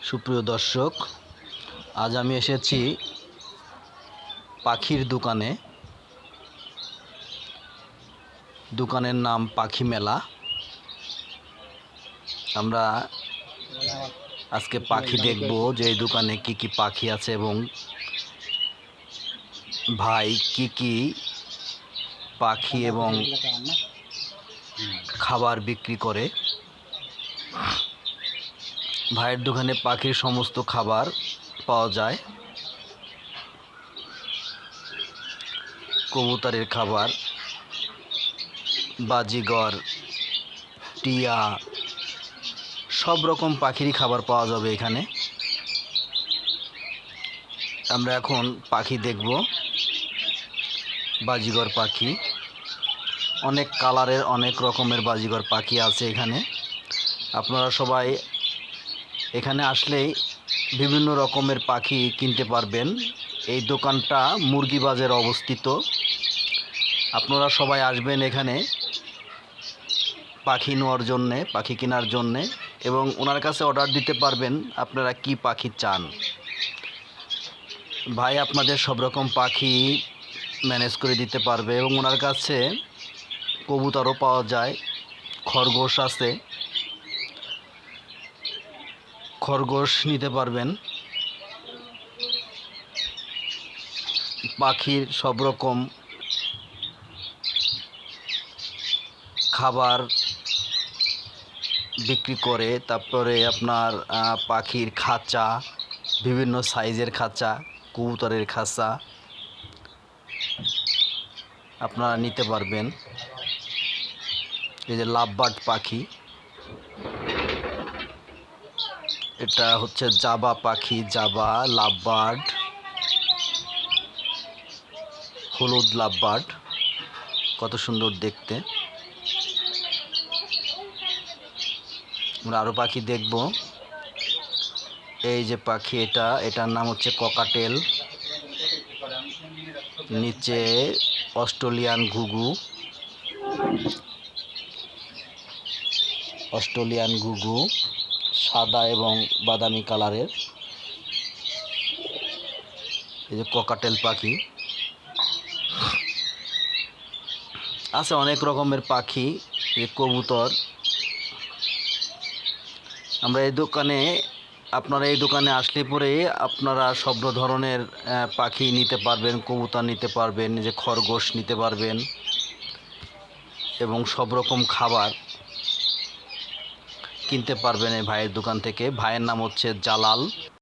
সুপ্রিয় দর্শক, আজ আমি এসেছি পাখির দোকানে। দোকানের নাম পাখি মেলা। আমরা আজকে পাখি দেখব যে এই দোকানে কি কি পাখি আছে এবং ভাই কি কি পাখি এবং খাবার বিক্রি করে। ভাইয়ের দোকানে পাখির সমস্ত খাবার পাওয়া যায়। কবুতরের খাবার, বাজিগর, টিয়া, সব রকম পাখিরই খাবার পাওয়া যাবে এখানে। আমরা এখন পাখি দেখব। বাজিগর পাখি, অনেক কালারের অনেক রকমের বাজিগর পাখি আছে এখানে। আপনারা সবাই এখানে আসলেই বিভিন্ন রকমের পাখি কিনতে পারবেন। এই দোকানটা মুরগি বাজারে অবস্থিত। আপনারা সবাই আসবেন এখানে পাখি নেওয়ার জন্যে, পাখি কেনার জন্যে, এবং ওনার কাছে অর্ডার দিতে পারবেন আপনারা কি পাখি চান। ভাই আপনাদের সব রকম পাখি ম্যানেজ করে দিতে পারবে এবং ওনার কাছে কবুতরও পাওয়া যায়, খরগোশ আছে, খরগোশ নিতে পারবেন। পাখির সব রকম খাবার বিক্রি করে। তারপরে আপনার পাখির খাঁচা, বিভিন্ন সাইজের খাঁচা, কবুতরের খাঁচা আপনারা নিতে পারবেন। এই যে লাভবার্ড পাখি, এটা হচ্ছে জাবা পাখি, জাবা লাভবার্ড, হলুদ লাভবার্ড, কত সুন্দর দেখতে। আমরা আরও পাখি দেখব। এই যে পাখি, এটার নাম হচ্ছে ককাটেল, নিচে অস্ট্রেলিয়ান ঘুঘু, অস্ট্রেলিয়ান ঘুঘু সাদা এবং বাদামি কালারের। এই যে ককাটেল পাখি আছে, অনেক রকমের পাখি, এই কবুতর। আপনারা এই দোকানে আসলে পরে আপনারা সব ধরনের পাখি নিতে পারবেন, কবুতর নিতে পারবেন, যে খরগোশ নিতে পারবেন এবং সব রকম খাবার কিনতে পারবেন এই ভাইয়ের দোকান থেকে। ভাইয়ের নাম হচ্ছে জালাল।